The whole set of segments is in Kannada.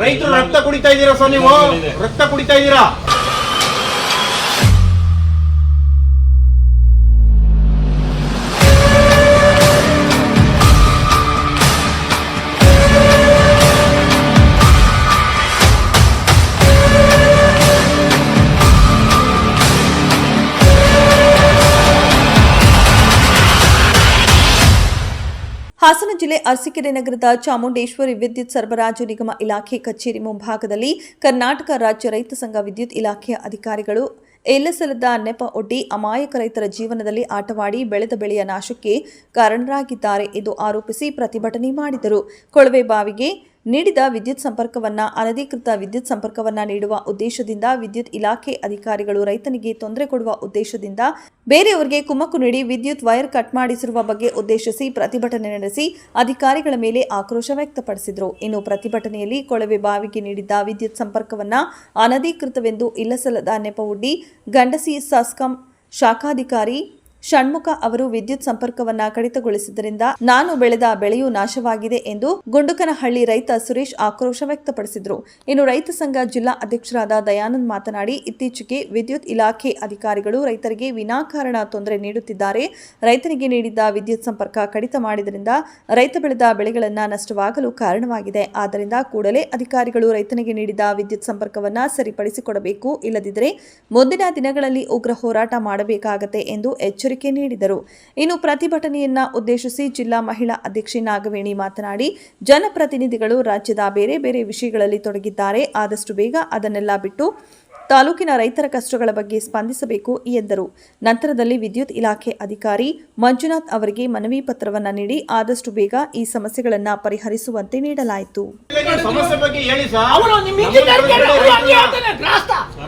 ರೈತರು ರಕ್ತ ಕುಡಿತಾ ಇದ್ದೀರಾ ಸರ್, ನೀವು ರಕ್ತ ಕುಡಿತಾ ಇದ್ದೀರಾ. ಹಾಸನ ಜಿಲ್ಲೆ ಅರಸೀಕೆರೆ ನಗರದ ಚಾಮುಂಡೇಶ್ವರಿ ವಿದ್ಯುತ್ ಸರಬರಾಜು ನಿಗಮ ಇಲಾಖೆ ಕಚೇರಿ ಮುಂಭಾಗದಲ್ಲಿ ಕರ್ನಾಟಕ ರಾಜ್ಯ ರೈತ ಸಂಘ ವಿದ್ಯುತ್ ಇಲಾಖೆಯ ಅಧಿಕಾರಿಗಳು ಎಲ್ಲಸಲ್ಲದ ನೆಪ ಒಡ್ಡಿ ಅಮಾಯಕ ರೈತರ ಜೀವನದಲ್ಲಿ ಆಟವಾಡಿ ಬೆಳೆದ ಬೆಳೆಯ ನಾಶಕ್ಕೆ ಕಾರಣರಾಗಿದ್ದಾರೆ ಎಂದು ಆರೋಪಿಸಿ ಪ್ರತಿಭಟನೆ ಮಾಡಿದರು. ಕೊಳವೆ ಬಾವಿಗೆ ನೀಡಿದ ವಿದ್ಯುತ್ ಸಂಪರ್ಕವನ್ನ ಅನಧಿಕೃತ ವಿದ್ಯುತ್ ಸಂಪರ್ಕವನ್ನ ನೀಡುವ ಉದ್ದೇಶದಿಂದ ವಿದ್ಯುತ್ ಇಲಾಖೆ ಅಧಿಕಾರಿಗಳು ರೈತನಿಗೆ ತೊಂದರೆ ಕೊಡುವ ಉದ್ದೇಶದಿಂದ ಬೇರೆಯವರಿಗೆ ಕುಮ್ಮಕ್ಕು ನೀಡಿ ವಿದ್ಯುತ್ ವೈರ್ ಕಟ್ ಮಾಡಿಸಿರುವ ಬಗ್ಗೆ ಉದ್ದೇಶಿಸಿ ಪ್ರತಿಭಟನೆ ನಡೆಸಿ ಅಧಿಕಾರಿಗಳ ಮೇಲೆ ಆಕ್ರೋಶ ವ್ಯಕ್ತಪಡಿಸಿದರು. ಇನ್ನು ಪ್ರತಿಭಟನೆಯಲ್ಲಿ ಕೊಳವೆ ಬಾವಿಗೆ ನೀಡಿದ್ದ ವಿದ್ಯುತ್ ಸಂಪರ್ಕವನ್ನ ಅನಧಿಕೃತವೆಂದು ಇಲ್ಲಸಲ್ಲದ ನೆಪವೊಡ್ಡಿ ಗಂಡಸಿ ಸಾಸ್ಕಾಂ ಶಾಖಾಧಿಕಾರಿ ಷಣ್ಮುಖ ಅವರು ವಿದ್ಯುತ್ ಸಂಪರ್ಕವನ್ನ ಕಡಿತಗೊಳಿಸಿದ್ದರಿಂದ ನಾನು ಬೆಳೆದ ಬೆಳೆಯೂ ನಾಶವಾಗಿದೆ ಎಂದು ಗುಂಡುಕನಹಳ್ಳಿ ರೈತ ಸುರೇಶ್ ಆಕ್ರೋಶ ವ್ಯಕ್ತಪಡಿಸಿದರು. ಇನ್ನು ರೈತ ಸಂಘ ಜಿಲ್ಲಾ ಅಧ್ಯಕ್ಷರಾದ ದಯಾನಂದ್ ಮಾತನಾಡಿ, ಇತ್ತೀಚೆಗೆ ವಿದ್ಯುತ್ ಇಲಾಖೆ ಅಧಿಕಾರಿಗಳು ರೈತರಿಗೆ ವಿನಾಕಾರಣ ತೊಂದರೆ ನೀಡುತ್ತಿದ್ದಾರೆ. ರೈತನಿಗೆ ನೀಡಿದ್ದ ವಿದ್ಯುತ್ ಸಂಪರ್ಕ ಕಡಿತ ಮಾಡಿದ್ದರಿಂದ ರೈತ ಬೆಳೆದ ಬೆಳೆಗಳನ್ನು ನಷ್ಟವಾಗಲು ಕಾರಣವಾಗಿದೆ. ಆದ್ದರಿಂದ ಕೂಡಲೇ ಅಧಿಕಾರಿಗಳು ರೈತನಿಗೆ ನೀಡಿದ ವಿದ್ಯುತ್ ಸಂಪರ್ಕವನ್ನ ಸರಿಪಡಿಸಿಕೊಡಬೇಕು, ಇಲ್ಲದಿದ್ದರೆ ಮುಂದಿನ ದಿನಗಳಲ್ಲಿ ಉಗ್ರ ಹೋರಾಟ ಮಾಡಬೇಕಾಗತ್ತೆ ಎಂದು ಎಚ್ಚರಿಕೆ ನೀಡಿದರು. ಇನ್ನು ಪ್ರತಿಭಟನೆಯನ್ನ ಉದ್ದೇಶಿಸಿ ಜಿಲ್ಲಾ ಮಹಿಳಾ ಅಧ್ಯಕ್ಷೆ ನಾಗವೇಣಿ ಮಾತನಾಡಿ, ಜನಪ್ರತಿನಿಧಿಗಳು ರಾಜ್ಯದ ಬೇರೆ ಬೇರೆ ವಿಷಯಗಳಲ್ಲಿ ತೊಡಗಿದ್ದಾರೆ. ಆದಷ್ಟು ಬೇಗ ಅದನ್ನೆಲ್ಲ ಬಿಟ್ಟು ತಾಲೂಕಿನ ರೈತರ ಕಷ್ಟಗಳ ಬಗ್ಗೆ ಸ್ಪಂದಿಸಬೇಕು ಎಂದರು. ನಂತರದಲ್ಲಿ ವಿದ್ಯುತ್ ಇಲಾಖೆ ಅಧಿಕಾರಿ ಮಂಜುನಾಥ್ ಅವರಿಗೆ ಮನವಿ ಪತ್ರವನ್ನ ನೀಡಿ ಆದಷ್ಟು ಬೇಗ ಈ ಸಮಸ್ಯೆಗಳನ್ನು ಪರಿಹರಿಸುವಂತೆ ನೀಡಲಾಯಿತು. ಸಮಸ್ಯೆ ಬಗ್ಗೆ ಹೇಳಿ ಸರ್.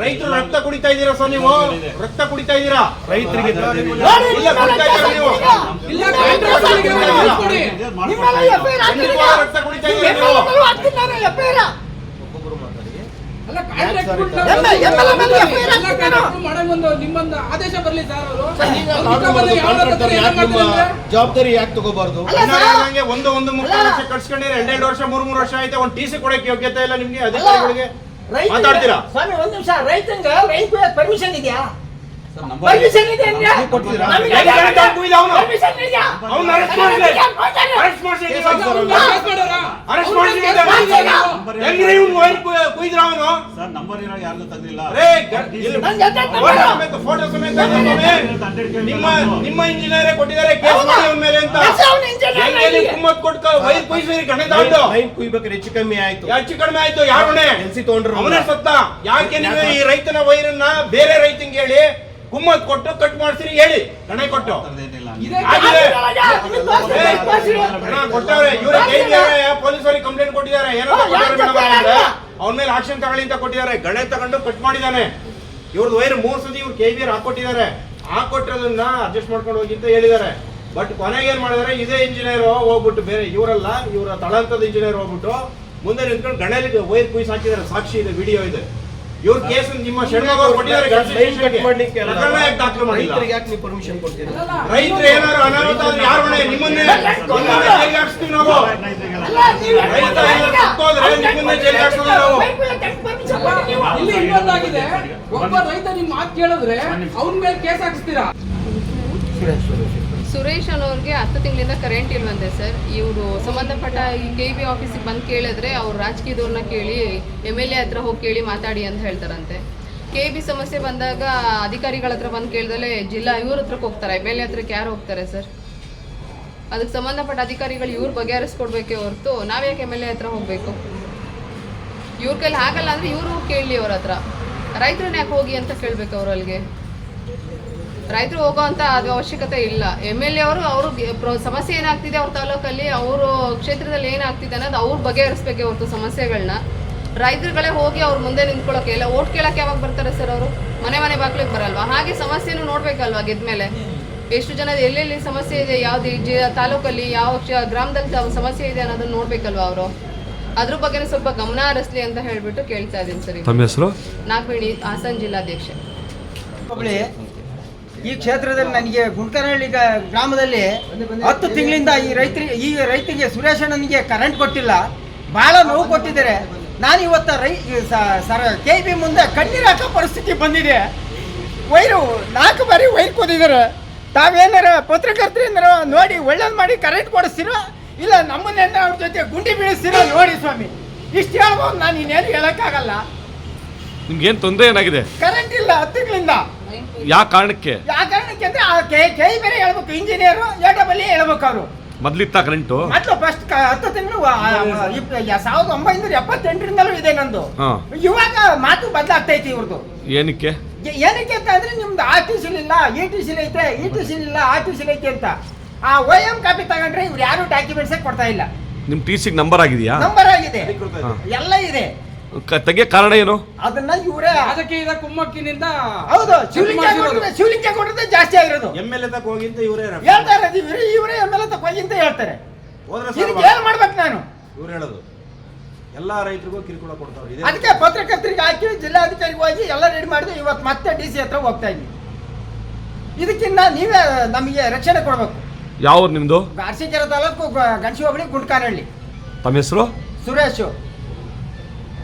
ರೈತರು ರಕ್ತ ಕುಡಿತಾ ಇದ್ದೀರಾ ಸರ್, ನೀವು ರಕ್ತ ಕುಡಿತಾ ಇದ್ದೀರಾ. ರೈತರಿಗೆ ರಕ್ತ ಕುಡಿತಾ ಇದ್ದೀರಾ. ಜವಾಬ್ದಾರಿ ಯಾಕೆ ತಗೋಬಾರ್ದು? ಒಂದು ಮುಕ್ಕಾಲು ಲಕ್ಷ ಕಟ್ಸ್ಕೊಂಡಿರ 2 ವರ್ಷ 3 ವರ್ಷ ಆಯ್ತು. ಒಂದು ಟಿಸಿ ಕೊಡಕ್ಕೆ ಯೋಗ್ಯತೆ ಇಲ್ಲ ನಿಮ್ಗೆ ಅಧಿಕಾರಿಗಳಿಗೆ. ಮಾತಾಡ್ತೀರಾ ಸ್ವಾಮಿ? ಒಂದು ನಿಮಿಷ, ರೈತಂಗ ರೈತ ಪರ್ಮಿಷನ್ ಇದೆಯಾ? ಪರ್ಮಿಷನ್ ಇದೆ ಅಂದ್ರೆ ನಿಮ್ಮ ಇಂಜಿನಿಯರೇ ಕೊಟ್ಟಿದ್ದಾರೆ ಕೇಸ್ ಮಾಡಿ ಅವನ ಮೇಲೆ ಅಂತ. ಹೆಚ್ಚು ಕಮ್ಮಿ ಆಯ್ತು. ಯಾರು ಅವನೇ ಸತ್ತ? ಯಾಕೆ ನೀವು ಈ ರೈತನ ವೈರನ್ನ ಬೇರೆ ರೈತಂಗೆ ಹೇಳಿ ಕುಮ್ಮತ್ ಕೊಟ್ಟು ಕಟ್ ಮಾಡ್ತೀರಿ? ಹೇಳಿ, ಗಣೆ ಕೊಟ್ಟು ಕೊಟ್ಟವ್ರೆ. ಇವ್ರೆ ಪೊಲೀಸರಿಗೆ ಕಂಪ್ಲೇಂಟ್ ಕೊಟ್ಟಿದ್ದಾರೆ, ಅವನ ಮೇಲೆ ಆಕ್ಷನ್ ತಗೊಳ್ಳಿ ಅಂತ ಕೊಟ್ಟಿದ್ದಾರೆ. ಗಣೆ ತಗೊಂಡು ಕಟ್ ಮಾಡಿದಾನೆ. ಇವ್ರದ್ದು ವೈರ್ 3 ಸತಿ ಇವ್ರು KVR ಹಾಕೊಟ್ಟಿದ್ದಾರೆ. ಹಾಕೊಟ್ಟಿರೋದನ್ನ ಅಡ್ಜಸ್ಟ್ ಮಾಡ್ಕೊಂಡು ಹೋಗಿ ಅಂತ ಹೇಳಿದ್ದಾರೆ. ಬಟ್ ಕೊನೆಗೆ ಏನ್ ಮಾಡಿದಾರೆ, ಇದೇ ಇಂಜಿನಿಯರ್ ಹೋಗ್ಬಿಟ್ಟು, ಬೇರೆ ಇವರಲ್ಲ, ಇವರ ತಳಂತದ ಇಂಜಿನಿಯರ್ ಹೋಗ್ಬಿಟ್ಟು ಮುಂದೆ ನಿಂತ್ಕೊಂಡು ಗಣೇಲಿಗೆ ವೈರ್ ಕುಯ್ಸ್ ಹಾಕಿದ್ದಾರೆ. ಸಾಕ್ಷಿ ಇದೆ, ವಿಡಿಯೋ ಇದೆ. ಇವ್ರ ಕೇಸ್ ನಿಮ್ಮ ಷಣ್ಮುಖ ಕೊಟ್ಟಿದ್ದಾರೆ. ಪರ್ಮಿಷನ್ ಕೊಡ್ತೀರಾ? ರೈತರು ಏನಾದ್ರು ಅನಾಹುತ ಯಾರು ಹೊಣೆ? ನಿಮ್ಮನ್ನೇ ಜೈಲಿಗೆ ಹಾಕ್ಸ್ತೀವಿ ನಾವು. ರೈತ ಹೋದ್ರೆ ನಿಮ್ಮನ್ನೇ ಜೈಲಿಗೆ ಹಾಕ್ಸ್ತೀವಿ ನಾವು. ಇಲ್ಲಿ ಇನ್ನೊಂದಾಗಿದೆ, ಒಬ್ಬ ರೈತ ನಿಮ್ಮ ಮಾತು ಕೇಳಿದ್ರೆ ಅವನ ಮೇಲೆ ಕೇಸ್ ಹಾಕಿಸ್ತೀರಾ? ಸುರೇಶ್ ಅನ್ನೋರಿಗೆ 10 ತಿಂಗಳಿಂದ ಕರೆಂಟ್ ಇಲ್ವಂತೆ ಸರ್. ಇವರು ಸಂಬಂಧಪಟ್ಟ ಈ KB ಆಫೀಸಿಗೆ ಬಂದು ಕೇಳಿದ್ರೆ ಅವ್ರು ರಾಜಕೀಯದವ್ರನ್ನ ಕೇಳಿ MLA ಹತ್ರ ಹೋಗಿ ಕೇಳಿ ಮಾತಾಡಿ ಅಂತ ಹೇಳ್ತಾರಂತೆ. KB ಸಮಸ್ಯೆ ಬಂದಾಗ ಅಧಿಕಾರಿಗಳ ಹತ್ರ ಬಂದು ಕೇಳಿದ್ರೆ ಜಿಲ್ಲಾ ಇವ್ರ ಹತ್ರಕ್ಕೆ ಹೋಗ್ತಾರೆ, MLA ಹತ್ರಕ್ಕೆ ಯಾರು ಹೋಗ್ತಾರೆ ಸರ್? ಅದಕ್ಕೆ ಸಂಬಂಧಪಟ್ಟ ಅಧಿಕಾರಿಗಳು ಇವ್ರು ಬಗೆಹರಿಸ್ಕೊಡ್ಬೇಕೇ ಹೊರತು ನಾವ್ಯಾಕೆ MLA ಹತ್ರ ಹೋಗಬೇಕು? ಇವ್ರ ಕೈಲಿ ಆಗಲ್ಲ ಅಂದರೆ ಇವರು ಕೇಳಲಿ ಅವ್ರ ಹತ್ರ. ರೈತರನ್ನ ಯಾಕೆ ಹೋಗಿ ಅಂತ ಕೇಳಬೇಕು ಅವ್ರು? ಅಲ್ಲಿಗೆ ರೈತರು ಹೋಗೋ ಅಂತ ಅದು ಅವಶ್ಯಕತೆ ಇಲ್ಲ. MLA ಅವರು ಸಮಸ್ಯೆ ಏನಾಗ್ತಿದೆ ಅವ್ರ ತಾಲೂಕಲ್ಲಿ, ಅವರು ಕ್ಷೇತ್ರದಲ್ಲಿ ಏನಾಗ್ತಿದೆ ಅನ್ನೋದು ಅವ್ರು ಬಗೆಹರಿಸ್ಬೇಕೆ ಹೊರತು ಸಮಸ್ಯೆಗಳನ್ನ ರೈತರುಗಳೇ ಹೋಗಿ ಅವ್ರ ಮುಂದೆ ನಿಂತ್ಕೊಳ್ಳೋಕೆ ಇಲ್ಲ. ಓಟ್ ಕೇಳಕ್ಕೆ ಯಾವಾಗ ಬರ್ತಾರೆ ಸರ್ ಅವರು? ಮನೆ ಬಾಗ್ಲಿಗೆ ಬರಲ್ವಾ? ಹಾಗೆ ಸಮಸ್ಯೆನೂ ನೋಡ್ಬೇಕಲ್ವಾ ಗೆದ್ಮೇಲೆ? ಎಷ್ಟು ಜನ ಎಲ್ಲೆಲ್ಲಿ ಸಮಸ್ಯೆ ಇದೆ, ಯಾವ್ದು ತಾಲೂಕಲ್ಲಿ ಯಾವ ಗ್ರಾಮದಲ್ಲಿ ಸಮಸ್ಯೆ ಇದೆ ಅನ್ನೋದನ್ನ ನೋಡ್ಬೇಕಲ್ವಾ ಅವರು? ಅದ್ರ ಬಗ್ಗೆ ಸ್ವಲ್ಪ ಗಮನ ಹರಿಸ್ಲಿ ಅಂತ ಹೇಳ್ಬಿಟ್ಟು ಕೇಳ್ತಾ ಇದ್ದೀನಿ ಸರ್. ತಮ್ಮ ಹೆಸರು? ನಾಗವೇಣಿ, ಹಾಸನ ಜಿಲ್ಲಾಧ್ಯಕ್ಷೆ. ಈ ಕ್ಷೇತ್ರದಲ್ಲಿ ನನಗೆ ಗುಂಡ್ಕನಹಳ್ಳಿ ಗ್ರಾಮದಲ್ಲಿ 10 ತಿಂಗಳಿಂದ ಈ ರೈತರಿಗೆ ಸುರೇಶಣ್ಣನಿಗೆ ಕರೆಂಟ್ ಕೊಟ್ಟಿಲ್ಲ, ಭಾಳ ನೋವು ಕೊಟ್ಟಿದ್ದಾರೆ. ನಾನು ಇವತ್ತು ಸರ್ KB ಮುಂದೆ ಕಣ್ಣೀರು ಹಾಕೋ ಪರಿಸ್ಥಿತಿ ಬಂದಿದೆ. ವೈರು 4 ಬಾರಿ ವೈರ್ ಕೂದಿದ್ದಾರೆ. ತಾವೇನಾರ ಪತ್ರಕರ್ತರಿಂದ ನೋಡಿ ಒಳ್ಳೇದು ಮಾಡಿ ಕರೆಂಟ್ ಕೊಡಿಸ್ತೀರೋ ಇಲ್ಲ ನಮ್ಮನ್ನೆಲ್ಲ ಅವ್ರ ಜೊತೆ ಗುಂಡಿ ಬೀಳಿಸ್ತೀರೋ ನೋಡಿ ಸ್ವಾಮಿ. ಇಷ್ಟು ಹೇಳ್ಬೋದು, ನಾನು ಇನ್ನೇನು ಹೇಳೋಕ್ಕಾಗಲ್ಲ. ನಿಮ್ಗೇನು ತೊಂದರೆ ಏನಾಗಿದೆ? ಕರೆಂಟ್ ಇಲ್ಲ 10 ತಿಂಗಳಿಂದ. ಯಾವ ಕಾರಣಕ್ಕೆ? ಯಾವ ಕಾರಣಕ್ಕೆ ಅಂದ್ರೆ KE ಬೇರೆ ಹೇಳ್ಬೇಕು, ಇಂಜಿನಿಯರು AWE ಹೇಳ್ಬೇಕು. ಅವರು ಮೊದ್ಲಿತ್ತ ಕರೆಂಟು? ಮೊದಲು ಫಸ್ಟ್ 10 ತಿಂಗಳು 1978ರಿಂದಲೂ ಇದೆ ನಂದು. ಇವಾಗ ಮಾತು ಬದಲಾಗ್ತೈತಿ ಇವ್ರದ್ದು. ಏನಕ್ಕೆ ಏನಕ್ಕೆ ಅಂತ ಅಂದ್ರೆ ನಿಮ್ದು RTC ಇಲ್ಲ, ETC ಐತೆ, ETC ಇಲ್ಲ, RTC ಐತೆ ಅಂತ. ಆ OM ಕಾಪಿ ತಗೊಂಡ್ರೆ ಇವ್ರು ಯಾರು ಡಾಕ್ಯುಮೆಂಟ್ಸ್ ಕೊಡ್ತಾ ಇಲ್ಲ. ನಿಮ್ TC ನಂಬರ್ ಆಗಿದೆಯಾ? ನಂಬರ್ ಆಗಿದೆ, ಎಲ್ಲ ಇದೆ. ತೆಗಿಯ ಕಾರಣ ಏನು? ಅದನ್ನ ಇವರೇ ಅದಕ್ಕೆ ಇದ ಕುಮ್ಮಕ್ಕಿನಿಂದ ಹೌದು ಶಿವಲಿಂಗ ಕೊಡೋದೇ ಜಾಸ್ತಿ ಆಗಿರೋದು. MLA ತಕ್ಕ ಹೋಗಿ ಅಂತ ಇವರೇ ಹೇಳ್ತಾರೆ, ಇವರೇ MLA ತಕ್ಕ ಹೋಗಿ ಅಂತ ಹೇಳ್ತಾರೆ. ಇದಕ್ಕೆ ಏನ್ ಮಾಡ್ಬೇಕು ನಾನು? ಇವ್ರು ಹೇಳೋದು ಎಲ್ಲಾ ರೈತರಿಗೂ ಕಿರುಕುಳ ಕೊಡ್ತಾವ್ರೆ. ಅದಕ್ಕೆ ಪತ್ರಕರ್ತರಿಗೆ ಹಾಕಿ ಜಿಲ್ಲಾಧಿಕಾರಿಗೆ ಹೋಗಿ ಎಲ್ಲ ರೆಡಿ ಮಾಡಿದ್ವಿ. ಇವತ್ತು ಮತ್ತೆ DC ಹತ್ರ ಹೋಗ್ತಾ ಇದ್ವಿ. ಇದಕ್ಕಿಂತ ನೀವೇ ನಮಗೆ ರಕ್ಷಣೆ ಕೊಡ್ಬೇಕು. ಯಾವ ನಿಮ್ದು? ಅರಸೀಕೆರೆ ತಾಲೂಕು ಗಣಸಿ ಹೋಬಳಿ ಗುಂಡ್ಕಾನಹಳ್ಳಿ. ತಮ್ಮ ಹೆಸರು? ಸುರೇಶ್.